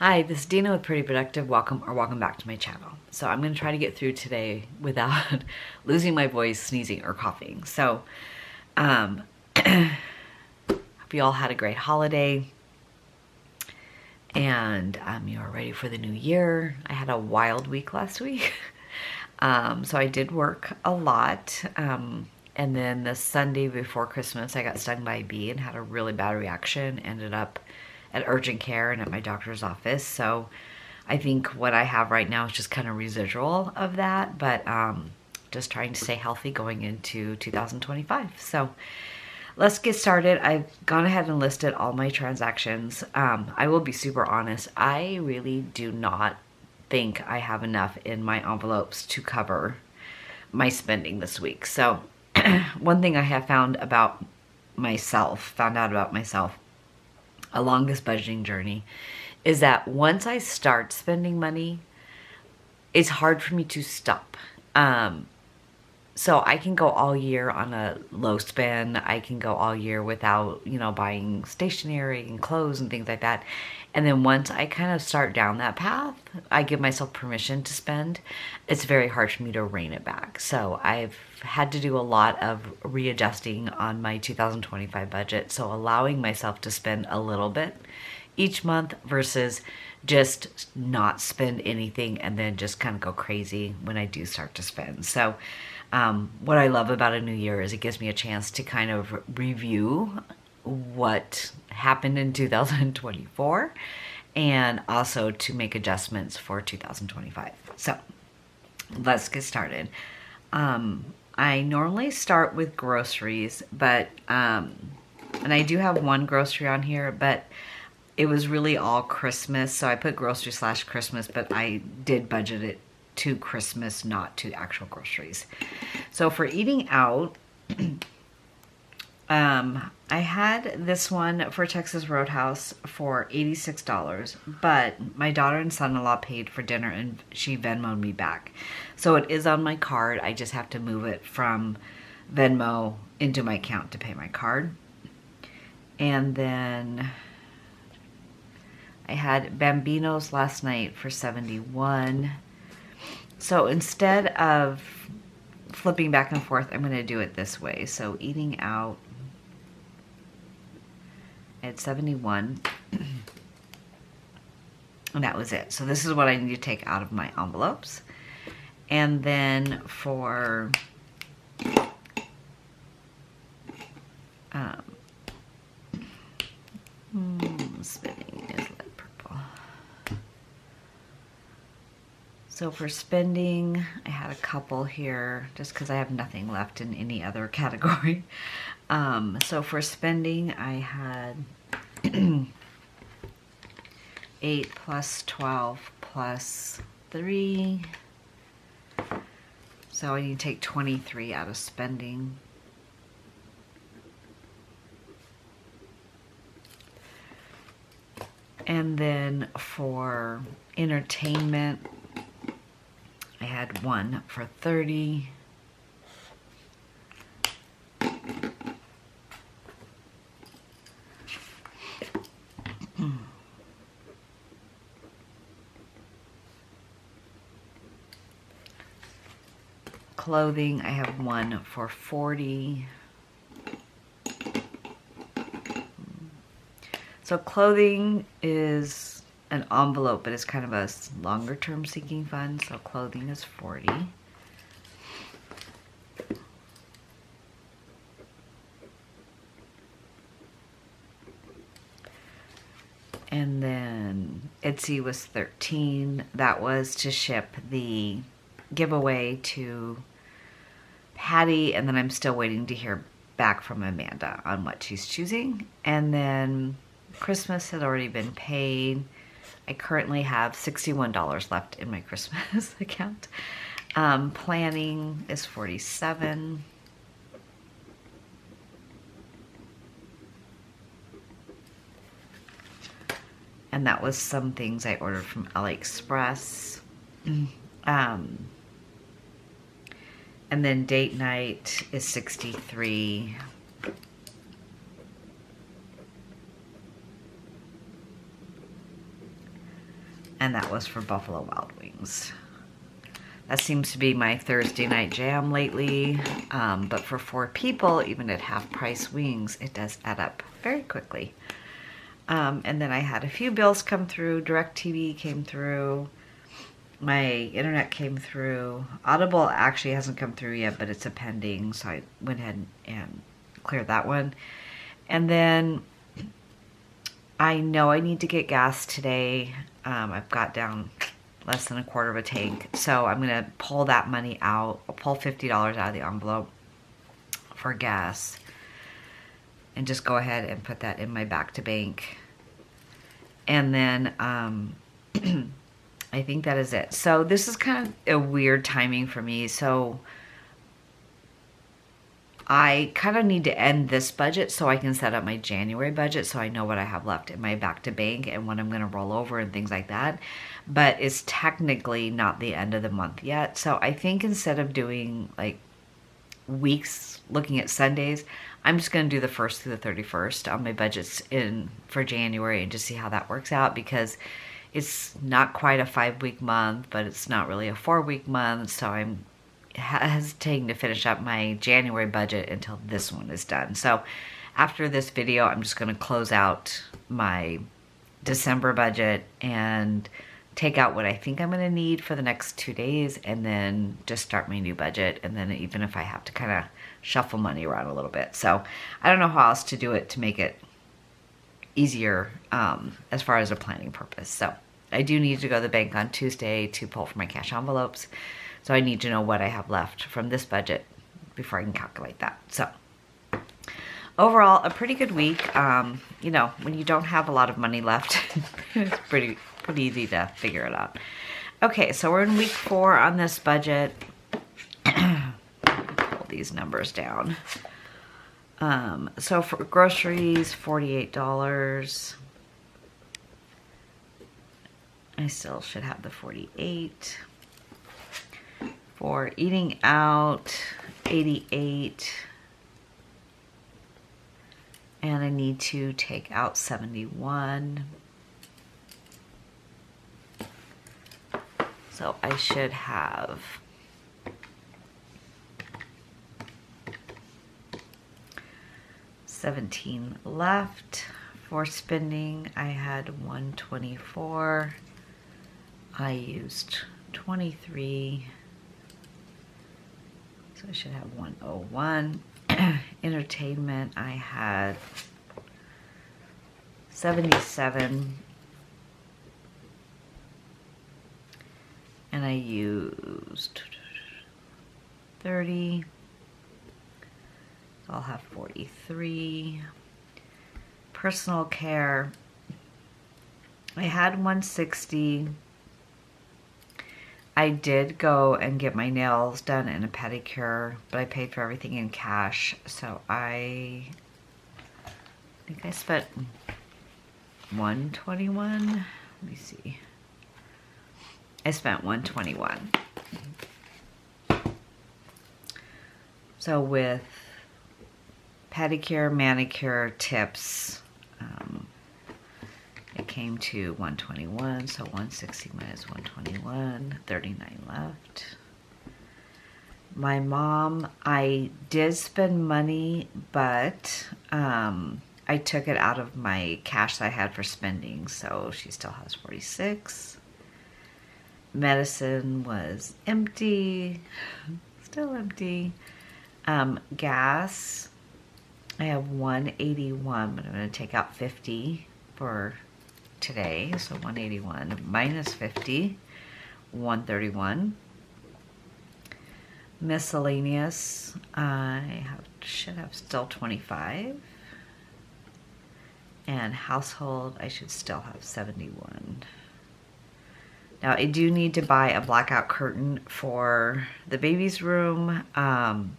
Hi, this is Dina with Pretty Productive. Welcome back to my channel. So I'm going to try to get through today without losing my voice, sneezing, or coughing. So, hope you all had a great holiday and you are ready for the new year. I had a wild week last week. So I did work a lot. And then the Sunday before Christmas, I got stung by a bee and had a really bad reaction. Ended up at urgent care and at my doctor's office. So I think what I have right now is just kind of residual of that, but just trying to stay healthy going into 2025. So let's get started. I've gone ahead and listed all my transactions. I will be super honest. I really do not think I have enough in my envelopes to cover my spending this week. So one thing I have found out about myself, along this budgeting journey, is that once I start spending money, it's hard for me to stop. So I can go all year on a low spend. I can go all year without, buying stationery and clothes and things like that. And then once I kind of start down that path, I give myself permission to spend. It's very hard for me to rein it back. So I've had to do a lot of readjusting on my 2025 budget. So allowing myself to spend a little bit each month versus just not spend anything and then just kind of go crazy when I do start to spend. So what I love about a new year is it gives me a chance to kind of review what happened in 2024 and also to make adjustments for 2025. So let's get started. I normally start with groceries, but and I do have one grocery on here, but it was really all Christmas, so I put grocery / Christmas, but I did budget it to Christmas, not to actual groceries. So for eating out, I had this one for Texas Roadhouse for $86, but my daughter and son-in-law paid for dinner and she Venmo'd me back. So it is on my card. I just have to move it from Venmo into my account to pay my card. And then I had Bambinos last night for $71. So instead of flipping back and forth, I'm going to do it this way. So eating out at 71, and that was it. So this is what I need to take out of my envelopes. And then for spending is light purple. So for spending, I had a couple here just because I have nothing left in any other category. So for spending, I had 8 plus 12 plus 3. So I need to take 23 out of spending. And then for entertainment, I had 1 for 30. Clothing, I have 1 for 40. So clothing is an envelope, but it's kind of a longer term sinking fund. So clothing is 40. And then Etsy was 13. That was to ship the giveaway to Patty, and then I'm still waiting to hear back from Amanda on what she's choosing. And then Christmas had already been paid. I currently have $61 left in my Christmas account. Planning is 47. And that was some things I ordered from AliExpress. And then date night is 63. and that was for Buffalo Wild Wings. That seems to be my Thursday night jam lately, but for 4 people, even at half-price wings, it does add up very quickly. And then I had a few bills come through. DirecTV came through. My internet came through. Audible actually hasn't come through yet, but it's a pending, so I went ahead and cleared that one. And then I know I need to get gas today. I've got down less than a quarter of a tank, so I'm gonna pull that money out. I'll pull $50 out of the envelope for gas and just go ahead and put that in my back to bank. And then I think that is it. So this is kind of a weird timing for me. So I kind of need to end this budget so I can set up my January budget so I know what I have left in my back to bank and when I'm going to roll over and things like that. But it's technically not the end of the month yet. So I think instead of doing like weeks looking at Sundays, I'm just going to do the 1st through the 31st on my budgets for January and just see how that works out, because it's not quite a 5-week month, but it's not really a 4-week month. So I'm hesitating to finish up my January budget until this one is done. So after this video, I'm just going to close out my December budget and take out what I think I'm going to need for the next 2 days, and then just start my new budget. And then even if I have to kind of shuffle money around a little bit. So I don't know how else to do it to make it easier as far as a planning purpose. So I do need to go to the bank on Tuesday to pull for my cash envelopes. So I need to know what I have left from this budget before I can calculate that. So overall, a pretty good week. You know, when you don't have a lot of money left, it's pretty easy to figure it out. Okay, so we're in week 4 on this budget. Pull these numbers down. So for groceries, $48. I still should have the 48. For eating out, 88. And I need to take out 71. So I should have $17 left. For spending, I had $124. I used $23. So I should have $101. Entertainment, I had $77. And I used $30. So I'll have $43. Personal care, I had $160. I did go and get my nails done and a pedicure, but I paid for everything in cash. So I think I spent $121. Let me see. I spent $121. So with pedicure, manicure, tips, it came to $121. So 160 minus 121, 39 left. My mom, I did spend money, but I took it out of my cash that I had for spending. So she still has 46. Medicine was empty, still empty. Gas, I have $181, but I'm going to take out 50 for today. So 181 minus 50, 131. Miscellaneous, should have still 25. And household, I should still have 71. Now I do need to buy a blackout curtain for the baby's room, kind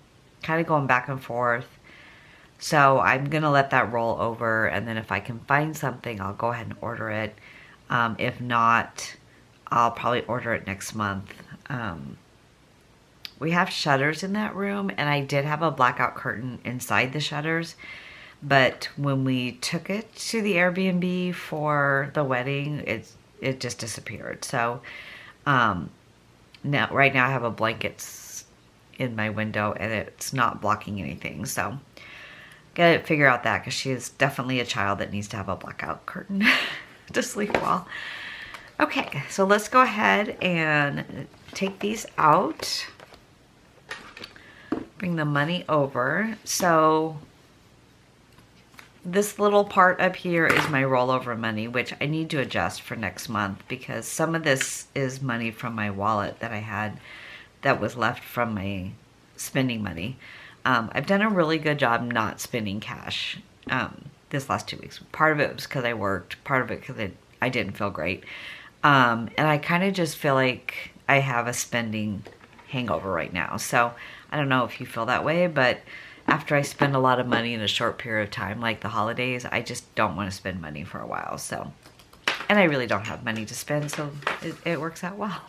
of going back and forth. So I'm going to let that roll over, and then if I can find something, I'll go ahead and order it. If not, I'll probably order it next month. We have shutters in that room, and I did have a blackout curtain inside the shutters. But when we took it to the Airbnb for the wedding, it it just disappeared. So right now I have a blanket in my window and it's not blocking anything. So gotta figure out that, because she is definitely a child that needs to have a blackout curtain to sleep well. Okay, so let's go ahead and take these out. Bring the money over. So this little part up here is my rollover money, which I need to adjust for next month, because some of this is money from my wallet that I had that was left from my spending money. I've done a really good job not spending cash this last 2 weeks. Part of it was because I worked, part of it because I didn't feel great. And I kind of just feel like I have a spending hangover right now. So I don't know if you feel that way, but after I spend a lot of money in a short period of time, like the holidays, I just don't want to spend money for a while. So, and I really don't have money to spend, so it works out well.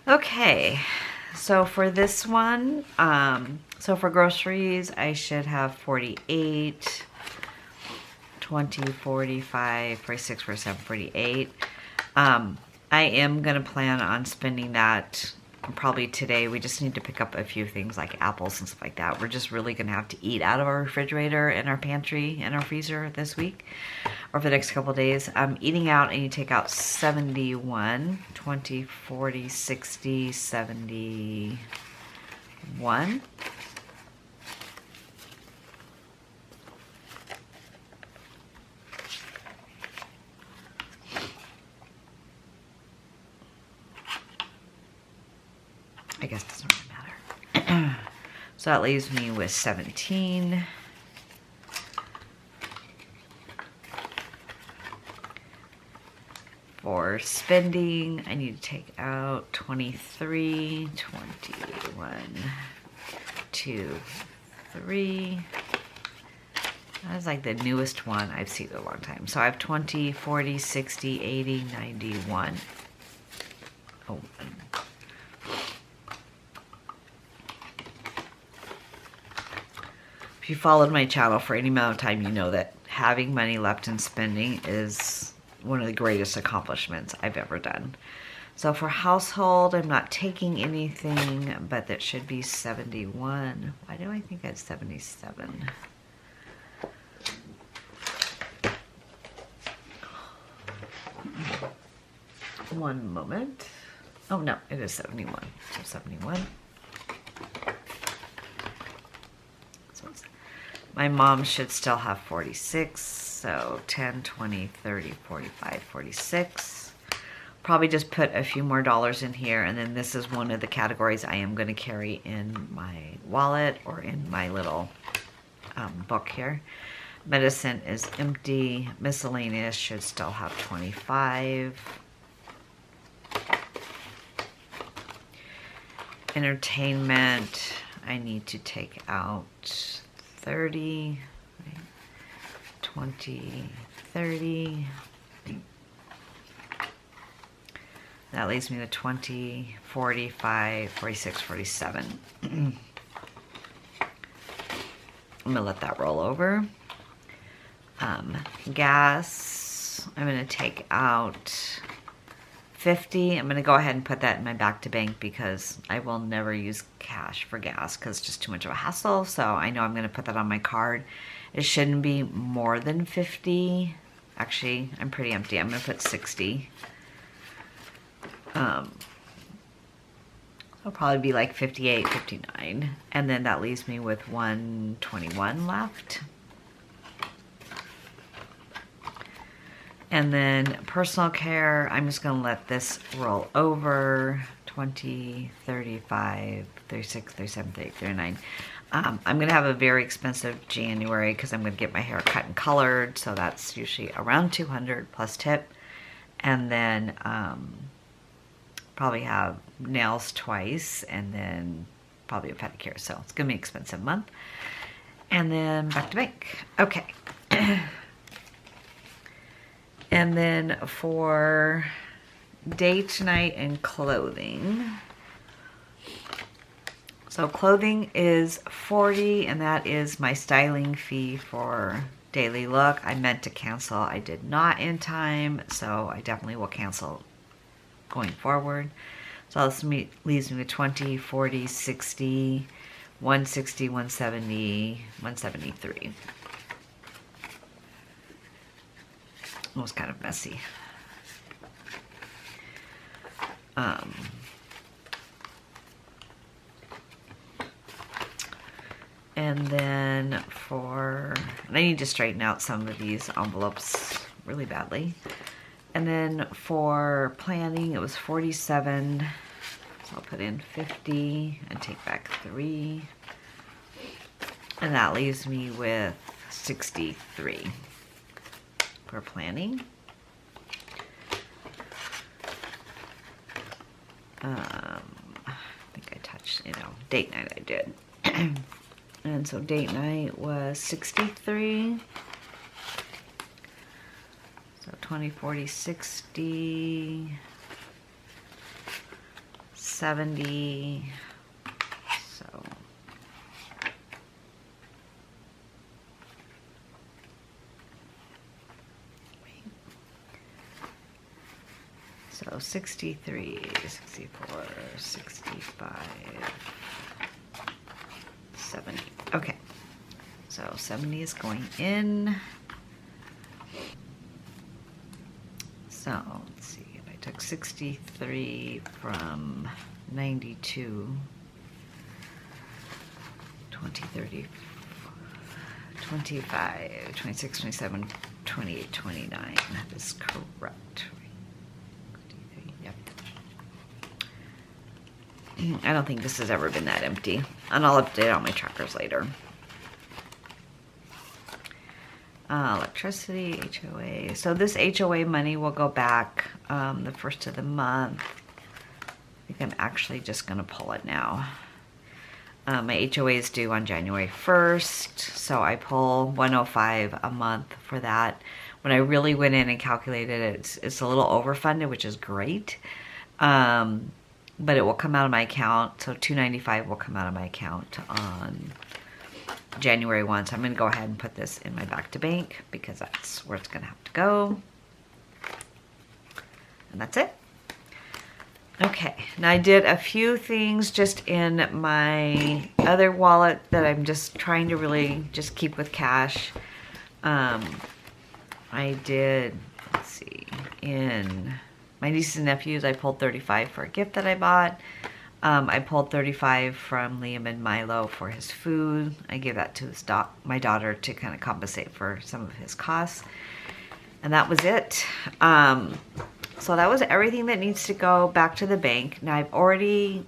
Okay, so for this one, so for groceries, I should have 48, 20, 45, 46, 47, 48. I am going to plan on spending that probably today. We just need to pick up a few things like apples and stuff like that. We're just really going to have to eat out of our refrigerator and our pantry and our freezer this week or for the next couple of days. Eating out, and you take out 71, 20, 40, 60, 71. I guess it doesn't really matter. So that leaves me with 17. For spending, I need to take out 23, 21, 2, 3. That's like the newest one I've seen in a long time. So I have 20, 40, 60, 80, 91. Oh, if you followed my channel for any amount of time, you know that having money left in spending is one of the greatest accomplishments I've ever done. So for household, I'm not taking anything, but that should be 71. Why do I think that's 77? One moment. Oh no, it is 71. So 71. My mom should still have 46, so 10, 20, 30, 45, 46. Probably just put a few more dollars in here, and then this is one of the categories I am going to carry in my wallet or in my little book here. Medicine is empty. Miscellaneous should still have 25. Entertainment, I need to take out 30, 20, 30. That leaves me with 20, 45, 46, 47. I'm gonna let that roll over. Gas, I'm gonna take out 50. I'm gonna go ahead and put that in my back to bank because I will never use cash for gas because it's just too much of a hassle. So I know I'm gonna put that on my card. It shouldn't be more than 50. Actually, I'm pretty empty. I'm gonna put 60. It'll probably be like 58, 59. And then that leaves me with 121 left. And then personal care, I'm just going to let this roll over. 20, 35, 36, 37, 38, 39. I'm going to have a very expensive January because I'm going to get my hair cut and colored. So that's usually around 200 plus tip. And then probably have nails twice and then probably a pedicure. So it's going to be an expensive month. And then back to bank. Okay. And then for date night and clothing. So clothing is 40, and that is my styling fee for daily look. I meant to cancel. I did not in time, so I definitely will cancel going forward. So this leaves me with 20, 40, 60, 160, 170, 173. It was kind of messy. And then I need to straighten out some of these envelopes really badly. And then for planning, it was 47. So I'll put in 50 and take back 3. And that leaves me with 63 for planning. I think I touched, date night I did. And so date night was 63. So 20, 40, 60, 70. So 63, 64, 65, 70. Okay, so 70 is going in. So let's see, if I took 63 from 92, 20, 30, 25, 26, 27, 28, 29. That is correct. I don't think this has ever been that empty. And I'll update all my trackers later. Electricity, HOA. So this HOA money will go back the first of the month. I think I'm actually just going to pull it now. My HOA is due on January 1st. So I pull 105 a month for that. When I really went in and calculated it, it's a little overfunded, which is great. But it will come out of my account. So $295 will come out of my account on January 1. So I'm going to go ahead and put this in my back to bank because that's where it's going to have to go. And that's it. Okay. Now I did a few things just in my other wallet that I'm just trying to really just keep with cash. I did, let's see, in my nieces and nephews, I pulled 35 for a gift that I bought. I pulled 35 from Liam and Milo for his food. I gave that to my daughter to kind of compensate for some of his costs. And that was it. So that was everything that needs to go back to the bank. Now I've already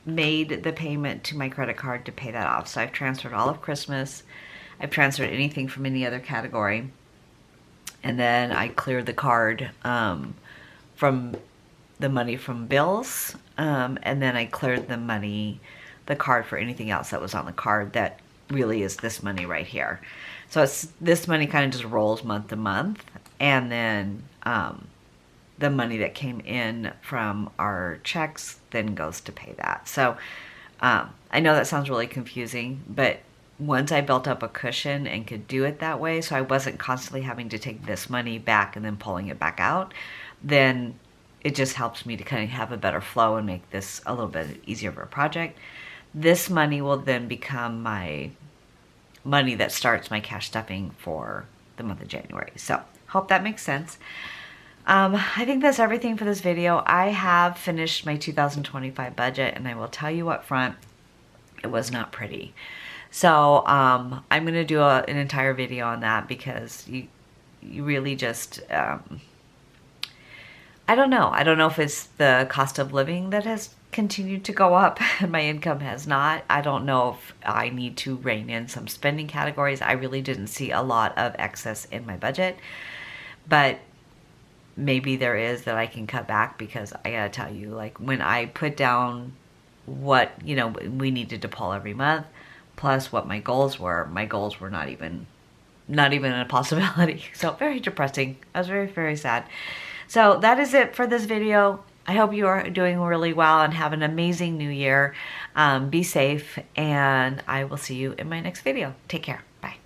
made the payment to my credit card to pay that off. So I've transferred all of Christmas. I've transferred anything from any other category. And then I cleared the card from the money from bills. And then I cleared the card for anything else that was on the card that really is this money right here. So this money kind of just rolls month to month. And then the money that came in from our checks then goes to pay that. So I know that sounds really confusing, but once I built up a cushion and could do it that way, so I wasn't constantly having to take this money back and then pulling it back out, then it just helps me to kind of have a better flow and make this a little bit easier of a project. This money will then become my money that starts my cash stuffing for the month of January. So hope that makes sense. I think that's everything for this video. I have finished my 2025 budget, and I will tell you up front, it was not pretty. So I'm going to do an entire video on that because you really just, I don't know. I don't know if it's the cost of living that has continued to go up and my income has not. I don't know if I need to rein in some spending categories. I really didn't see a lot of excess in my budget, but maybe there is that I can cut back, because I gotta tell you, like, when I put down what, we needed to pull every month, plus what my goals were not even a possibility. So very depressing. I was very, very sad. So that is it for this video. I hope you are doing really well and have an amazing new year. Be safe, and I will see you in my next video. Take care. Bye.